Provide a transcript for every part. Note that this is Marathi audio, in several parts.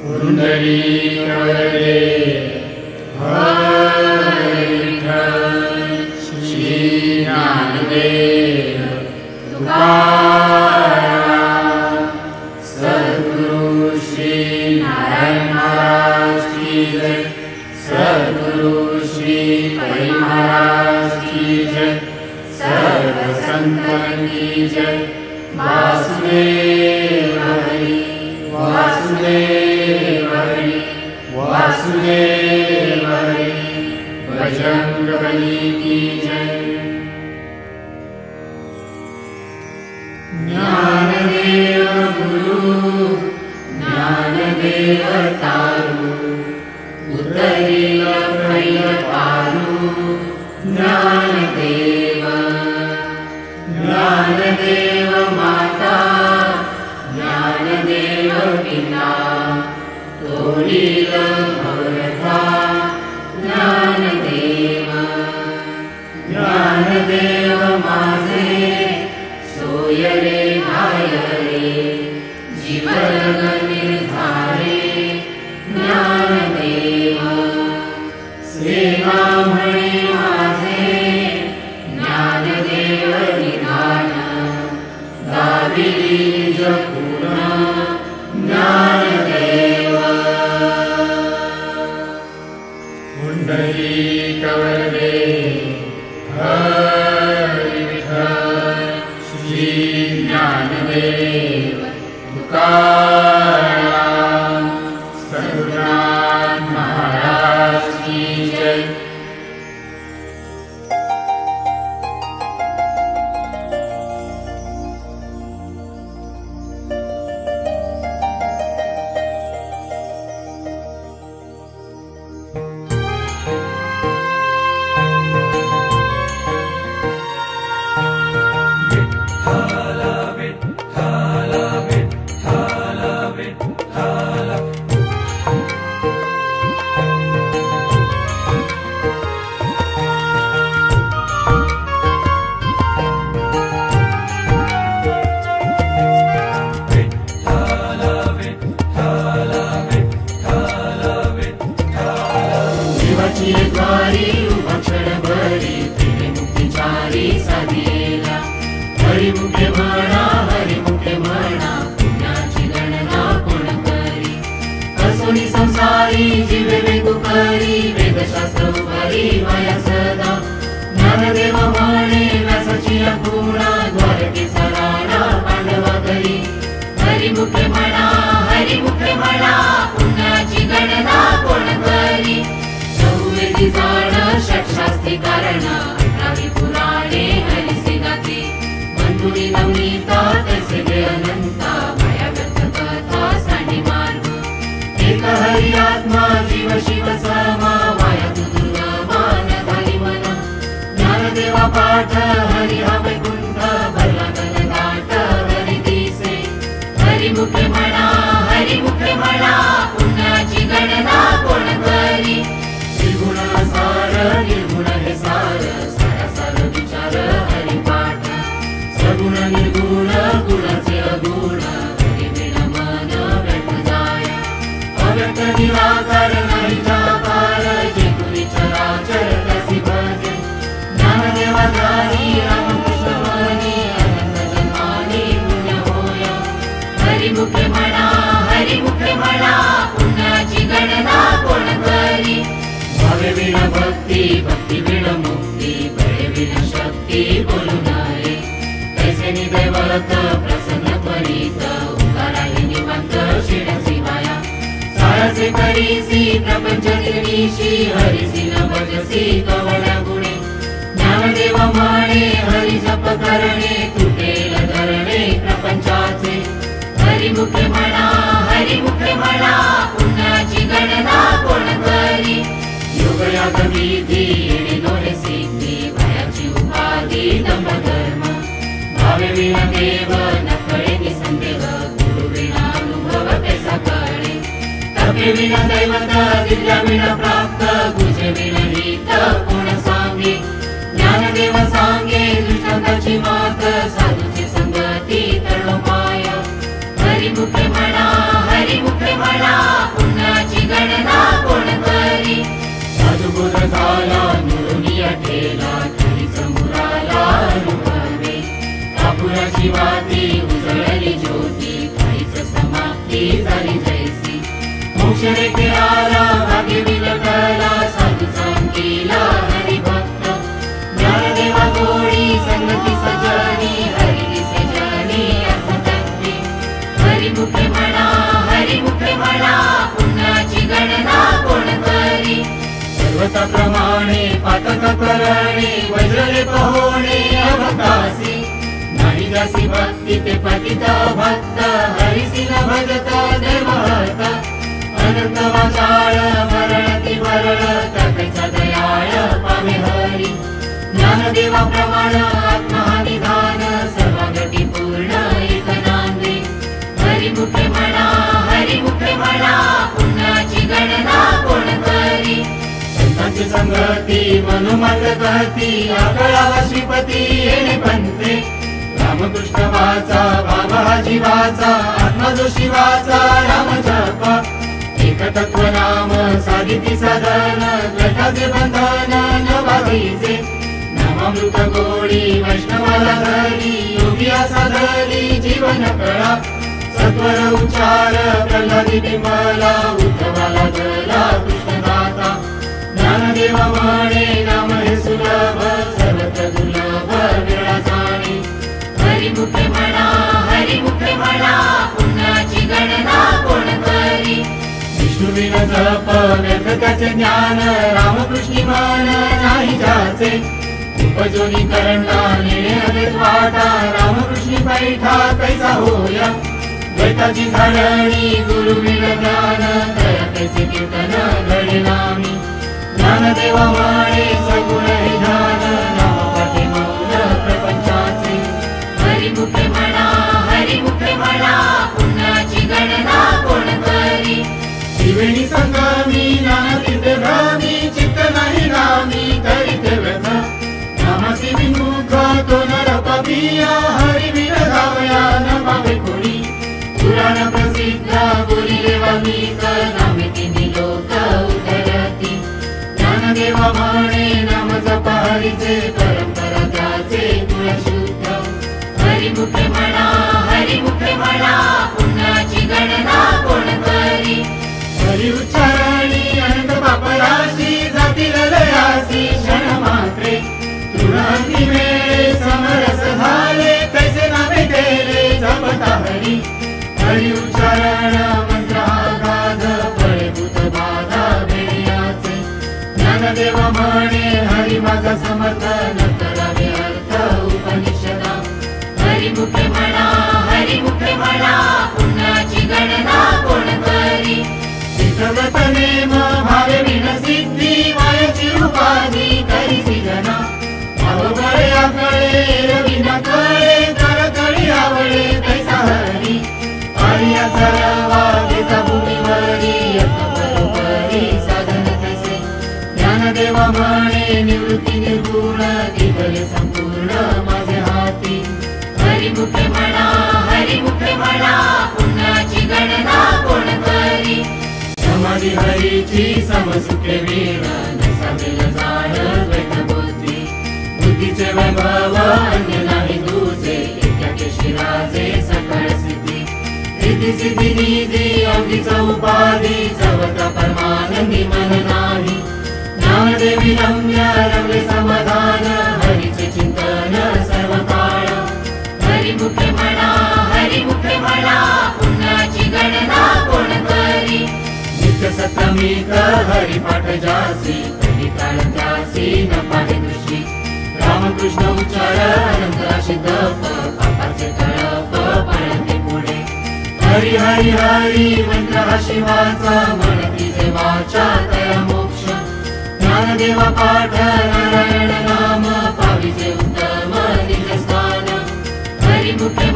पुंडरीकवरदे हरि विठ्ठल श्री ज्ञानदेव तुकाराम सद्गुरु श्री नारायण महाराज की जय। सद्गुरु श्री पै महाराज की जय। सर्व संतन की जय। वासुदेव हरि वासुदेव हरि वासुदेव हरि बजरंगबली की जय। ज्ञानदेव गुरु ज्ञानदेव तारू उतरिल भैल पारू ज्ञानदेव ज्ञानदेव माता ज्ञानदेव पिता तोरील भवथा ज्ञानदेव ज्ञानदेव माझे सोयरे धायरे जीवन निर्धारे ज्ञानदेव सेवा म्हणे माझे ज्ञानदेव निधान दाविली जपूर्ण ज्ञानदेव पुंडरीकवरदे हरि विठ्ठल श्री ज्ञानदेव तुकाराम सद्गुरुनाथ महाराज की जय। ज्ञानदेव सांगे दुष्टांची मात साधूची संगती तळो पाय हरिमुखे म्हणा पुण्य झाला निरुनिया ठेला तरीच मुराला अनुभवे कापुराची वाती उजळली ज्योती काहीच समाप्ती झाली जैसी मोक्ष रेखे आला भाग्य विलटला साधू सांगीला हरिभक्त ज्ञानदेवा गोळी संगती सजनी हरी दिसे जनी अर्थतत्वे हरिमुखे म्हणा पुण्याची गणना कोण करी सर्वताप्रमाणे पातक करणे वज्रले पहोणे अभक्तासी नाही जासी भक्ती ते पतित भक्त हरिसी न भजत देवहत अनंत वाचाळ मरणती मरण तकैचा दयाळ पावे हरी ज्ञानदेवा प्रमाण आत्महानिधान सर्वागती पूर्ण एक नांदे हरिमुखे म्हणा पुण्याची गणना कोण करी संतांची संगती मनोमत गती आकळावा श्रीपती येणे पंथे रामकृष्ण वाचा भाव हा जीवाचा आत्मा जो शिवाचा राम जप एक तत्व नाम साधिती साधन द्वैताचे बंधन न बाधीचे नामामृत गोळी वैष्णवाला धरी योगी असा धरी जीवन कळा सत्वर उच्चार प्रल्हादी बिंबला उद्धवाला जला कृष्णदाता ज्ञानदेवा म्हणे नाम हे सुलभ सर्वत्र दुर्लभ वेळा जाणे हरिमुखे म्हणा पुण्याची गणना कोण करी विष्णुविन जप व्यर्थ त्याचे ज्ञान रामकृष्णी मन नाही जाचे उपजोनी करंडा नेणे हवेत वाटा रामकृष्णी पैठा कैसा होया द्वैताची झाडणी गुरु ज्ञान कैसे कीर्तन घडे नामी ज्ञानदेवा म्हणे सगुण हे ध्यान नाम पाठी मौन प्रपंचाचे हरिमुखे म्हणा पुण्याची गणना कोण करी त्रिवेणी संगमी नाना तीर्थे भ्रमी चित्त नाही नामी तरी ते व्यथ नामासी विमुख तो नर पापिया हरी विन धावया न पावे कोणी पुराण प्रसिद्ध बोलिले वाल्मिक नामे तिन्ही लोक उतरती ज्ञानदेवा म्हणे नाम जप हरीचे परंपरा त्याचे कुळ शुद्ध हरिमुखे म्हणा पुण्याची गणना कोण करी हरि उच्चारणी अनंत पापराशी जातील लयासी क्षण मात्रे तृणांती वेळे समरस झाले कैसे नामे केले जपता हरी हरि उच्चारण मंत्र आघात फळीभूत बाधा वेळ्याचे ज्ञानदेवा म्हणे हरि माझा समर्थ न करावे अर्थ उपनिषदा हरिमुखे म्हणा पुण्याची गणना कोण करी सिद्धवत नेम भावे विन सिद्धी मायेची उपाधी करीसी जना भावगळे आकळे रविना कळे करकळी आवळे कैसा हरी हरिया सरवा देता भूमीवरी बरोबरी साधन तसे ज्ञानदेवा म्हणे निवृत्ती निर्गुण दिगले संपूर्ण माझे हाती हरिमुखे म्हणा पुण्याची गणना कोण करी समाधी हरीची समसुखे वीण नसावेल जाण द्वैत बुद्धी बुद्धीचे वैभव अन्य नाही दूचे एकाके शिराचे सकळ सिद्धी रिद्धी सिद्धी निधी अवधीच उपाधी सर्वत्र परमानंदी मन नाही ज्ञानदेवी रम्य रमले समाधान हरीचे चिंतन सर्व काळ हरिमुखे म्हणा पुण्याची गणना कोण करी नित्य सप्तमीत हरिपाठ जासी कधी काळ त्यासी न पाहे दृष्टी रामकृष्ण उच्चार अनंत सिद्ध पापाचे तळप पळते पुढे हरी हरी हरी मंत्र हा शिवाचा म्हणती जे वाचा तया मोक्ष ज्ञानदेवा पाठ नारायण नाम पाविजे उत्तम निज स्थान हरिमुखे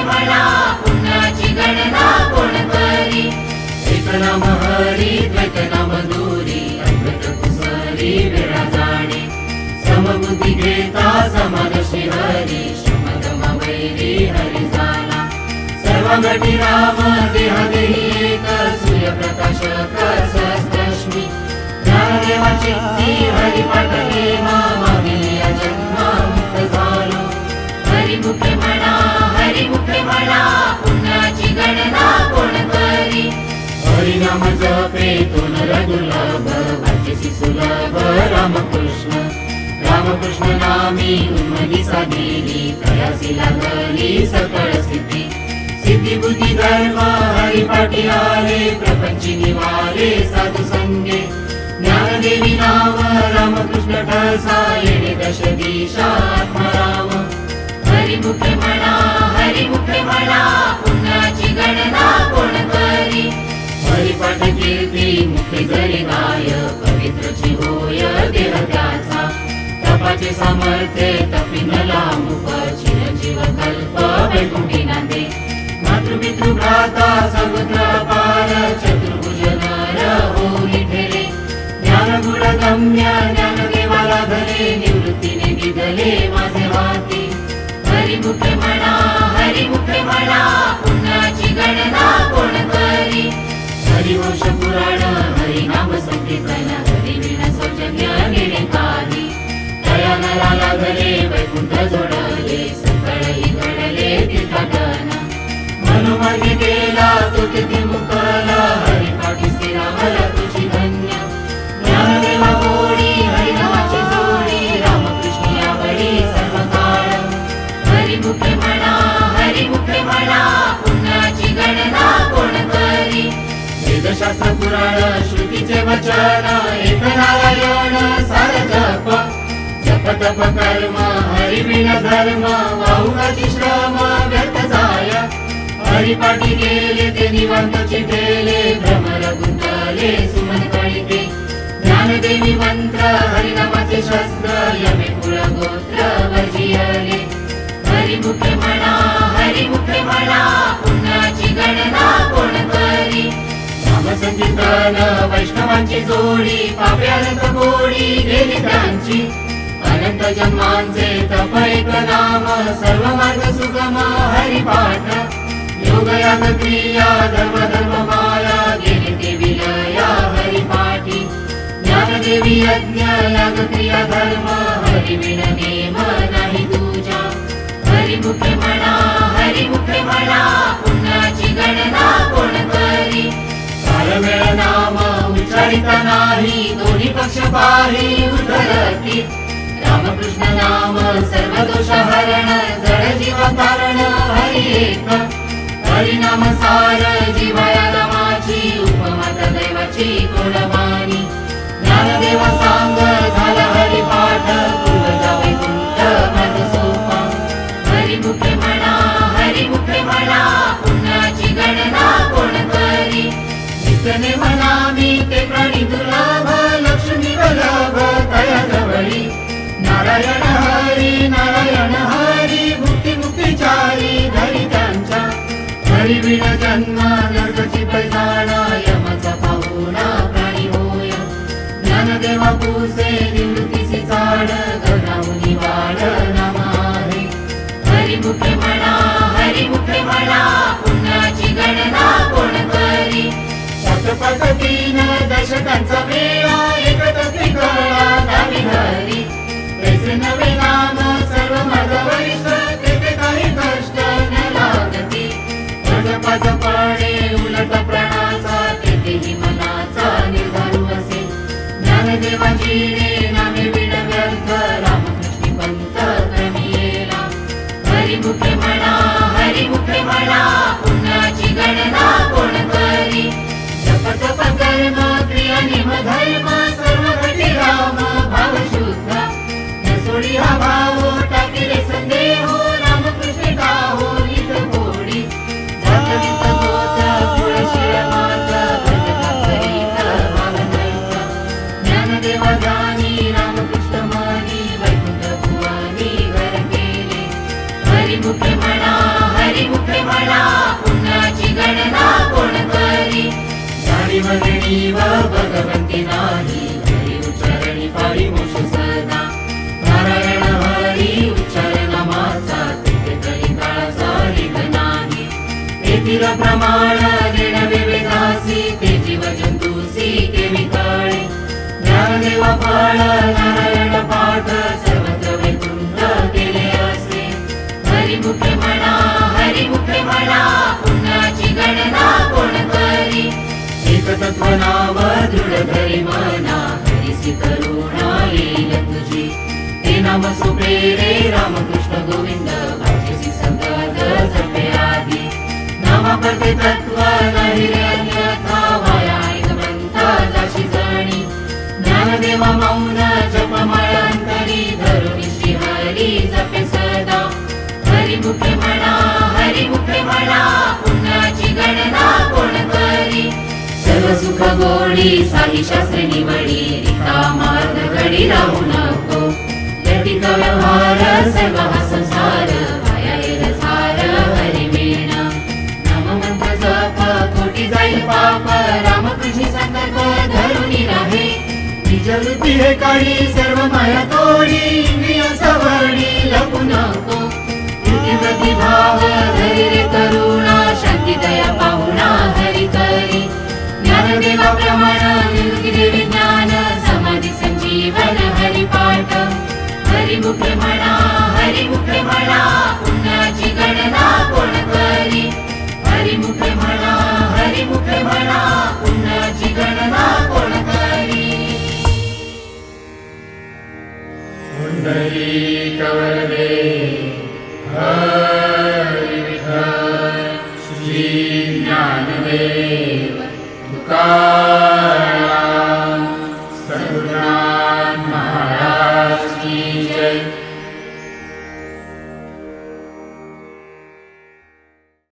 म्हणा पुण्याची गणना कोण करी एक नाम हरी द्वैत नाम दूरी अद्वैत कुसरी वेळा जाणे समबुद्धी घेता समानशी हरी शमदम वैरी हरी जाना सर्वगटी राम देह देही एक सूर्यप्रकाशक सहस्रश्मी ज्ञानदेव चित्ती हरिपाठ हेमा मागिलिया जन्मा मुक्त झालो. हरिमुखे म्हणा पुण्याची गणना कोण करी. हरिनाम जपे तो नर दुर्लभ वाचसी सुलभ रामकृष्ण. रामकृष्ण नामी उन्मदी साधिली तयासी लागली सकळ स्थिती. सिद्धी बुद्धी धर्म हरिपाठी आले प्रपंची निवाले साधू संगे. ज्ञानदेवी नाम रामकृष्ण ठसा येणे दश दिशा आत्माराम. हरिमुखे म्हणा पुण्याची गणना कोण करी. हरिपाठ कीर्ती मुखे जरी गाय पवित्रची होय देह त्याचा. तपाचे सामर्थ्य तपिनला मुख चिरंजीव कल्प वैकुंठी नांदे. मातृपितृ भ्राता समुद्र पार चतुर्भुज नर होई ठेरे. ज्ञानगुण गम्य ज्ञानदेवाला धरे निवृत्तीने निधले माझे हाती. हरिमुखे म्हणा पुण्याची गणना कोण करी. हरिवंश पुराण हरिनाम संकीर्तन हरिवीण सौजन्य नेणे काही. दया नराला धरे वैकुंठ जोडले सकळही घडले तीर्थाटन. मनोमार्गी गेला तो तिथे मुकला हरिपाठी स्थिरावला तुझी धन्य. ज्ञानदेवा गोडी हरिनामाची जोडी रामकृष्ण यावरी सर्व काळ. हरिमुखे म्हणा पुण्याची गणना कोण करी. वेदशास्त्र पुराण श्रुतीचे वचन एक नारायण सार जप. जप तप कर्म हरिविण धर्म वाहुगाची श्रम व्यर्थ जाय. हरिपाठी गेले ते निवांत चिठेले भ्रमर गुंतले सुमन कळिते. ज्ञानदेवी मंत्र हरिनामाचे शस्त्र यमे कुळ गोत्र वर्जियले. हरिमुखे म्हणा पुण्याची गणना कोण करी. नामसंकीर्तन वैष्णवांची जोडी पापे अनंत गोडी गेली त्यांची. अनंत जन्मांचे तप एक नाम सर्व मार्ग सुगम हरिपाठ. योग याग क्रिया धर्म माया गेले ते विलया हरिपाठी. ज्ञानदेवी यज्ञ याग क्रिया धर्म हरिविण नेम नाही तुझा. हरिमुखे म्हणा पुण्याची गणना कोण करी. कालवेळ नाम उच्चारिता नाही दोन्ही पक्ष पाही उद्धरती. रामकृष्ण नाम सर्व दोष हरण जड जीवा कारण हरि एक. हरिनाम सार जीवाया नामाची उपमाता दैवाची कोणवाणी. ज्ञानदेवा सांग झाला हरिपाठ पूर्वजा वैकुंठ मार्ग सोपा. हरिमुखे म्हणा पुण्याची गणना कोण करी. नित्यने म्हणा मी ते प्राणी दुर्लभ लक्ष्मी वल्लभ तया जवळी. नारायण हरी मुक्ती चारी धरी त्यांच्या. हरिविण जन्म नरकची पैजाणा यमचा पाहुणा प्राणी होय. ज्ञानदेवा पुसे निवृत्तीची चाड गगनाहुनी वाढ नाम आहे. हरिमुखे म्हणा पुण्याची गणना कोण करी. शतपथतीन दशकांचा वेळा एकत्र त्रिकळा दावी हरी. तैसे नवे नाम सर्व माझ वरिष्ठ तेथे काही कष्ट न लागती. जपाजपणे उलट प्राणाचा तेथेही मनाचा निर्धारू असे. ज्ञानदेवाची नामे विण व्यर्थ रामकृष्णी पंथ क्रमी येला. हरिमुखे म्हणा पुण्याची गणना कोण करी. जप तप कर्म क्रिया निम धर्म सर्व घटी राम भाव शुद्ध. न सोडी हा भाव टाकिले संदेह रामकृष्ण काहो नित गोडी. जात वित गोत्र कुळ शिळ मात भजता करीत भाव नैत. ज्ञानदेवा जाणी रामकृष्ण मनी वैकुंठ भुवनी घर केले. हरिमुखे म्हणा पुण्याची गणना कोण करी. जाणीव व भगवंती नाही हरी उच्चारणी पाळी मोक्ष सदा. नारायण हरी उच्चार नामाचा तिथे कलिकाळाचा रिग नाही. तेथील प्रमाण देण विवेदासी ते जीव जंतूसी केवी कळे. ज्ञान ज्ञानदेव फळ नारायण पाठ सर्वत्र वैकुंठ केले असे हरिमुखे म्हणा पुण्याची गणना कोण करी एकतत्व नाव दृढ धरी मना हरिसी करुणा येईल तुझी ते नाम सोपे रे रामकृष्ण गोविंद भाग्यसी संगत जपे आधी नामा प्रते तत्व नाही रे अन्यथा वाया एक ग्रंथ जाशी जणी ज्ञानदेवा मौन जपमाळ अंतरी धरून श्री हरी जपे सदा हरिमुखे म्हणा पुण्याची गणना कोण करी सर्व सुख गोडी साही शास्त्री निवडी रिका मार्ग घडी राहू नको लटिक व्यवहार सर्व हा संसार वाया येल झार हरिवीण नाम मंत्र जप कोटी जाईल पाप राम तुझी संकल्प धरुनी राहे निज वृत्ती हे काढी सर्व माया तोडी इंद्रिय सवडी लपू नको कृती भाव धैर्य करुणा शांती दया पाहुणा हरि करी ज्ञानदेवा प्रमाण निवृत्ती देवी ज्ञान समाधी संजीवन हरिपाठ हरिमुखे म्हणा